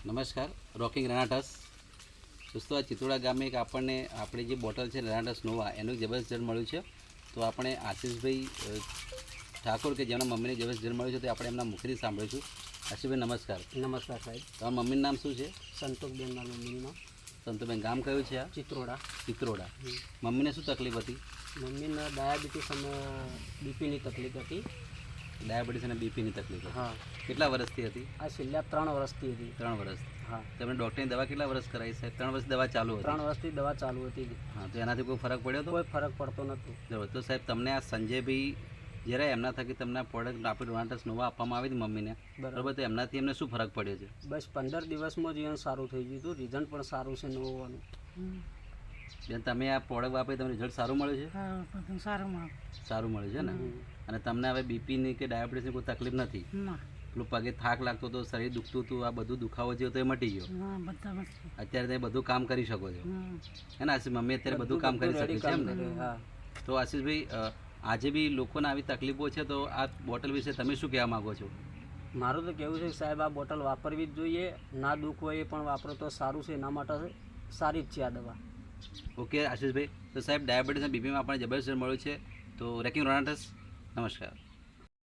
નમસ્કાર, રોકિંગ રેનાટસ. દોસ્તો, આ ચિત્રોડા ગામે એક આપણી જે બોટલ છે રેનાટસ નોવા એનું જબરદસ્ત રિઝલ્ટ મળ્યું છે. તો આપણે આશીષભાઈ ઠાકોર કે જેમના મમ્મીને જબરદસ્ત રિઝલ્ટ મળ્યું છે તો આપણે એમના મુખથી સાંભળીશું. આશીષભાઈ નમસ્કાર. નમસ્કાર સાહેબ. તમારા મમ્મીનું નામ શું છે? સંતોષબેન મારું મમ્મીનું નામ. સંતોષબેન, ગામ કયું છે? આ ચિત્રોડા. ચિત્રોડા. મમ્મીને શું તકલીફ હતી? મમ્મીને ડાયાબિટીસ અને બીપીની તકલીફ હતી. ડાયાબિટીસ અને બીપીની તકલીફ હતી. હા. કેટલા વર્ષથી હતી? આ છેલ્લા 3 વર્ષથી હતી. 3 વર્ષ. હા. તમે ડૉક્ટરની દવા કેટલા વર્ષ કરાવી સાહેબ? 3 વર્ષ દવા ચાલુ હતી? 3 વર્ષથી દવા ચાલુ હતી. હા, તો એનાથી કોઈ ફરક પડ્યો હતો? કોઈ ફરક પડતો નહોતો. બરાબર. તો સાહેબ, તમને આ સંજયભાઈ જ્યારે એમના થકી તમને આ પ્રોડક્ટ આપણે રોનાટસ નોવા આપવામાં આવી હતી મમ્મીને, બરાબર, તો એમનાથી એમને શું ફરક પડ્યો છે? બસ 15 દિવસમાં જીવન સારું થઈ ગયું હતું. રિઝલ્ટ પણ સારું છે નોવાનું. બેન, તમે આ પ્રોડક્ટ વાપરી તમને રિઝલ્ટ સારું મળ્યું છે? હા, સારું મળે. સારું મળ્યું છે ને? અને તમને હવે બીપીની કે ડાયાબિટીસની કોઈ તકલીફ નથી? ના. પેલું પગે થાક લાગતો હતો, શરીર દુખતું હતું, આ બધું દુખાવો જેવો તો એ મટી ગયો. હા, બધા મસ્ત. અત્યારે તમે બધું કામ કરી શકો છો, હે ને આશીષ? મમ્મી અત્યારે બધું કામ કરી શકે છે એમ ને? હા. તો આશીષભાઈ, આજે બી લોકોને આવી તકલીફો છે, તો આ બોટલ વિશે તમે શું કહેવા માગો છો? મારું તો કહેવું છે કે સાહેબ, આ બોટલ વાપરવી જ જોઈએ. ના દુઃખ હોય એ પણ વાપરો તો સારું છે. એના માટે સારી જ છે આ દવા. ઓકે આશીષભાઈ. તો સાહેબ, ડાયાબિટીસ અને બીપીમાં આપણને જબરદસ્ત મળ્યું છે. તો રેકિંગ રોનાટસ, નમસ્કાર.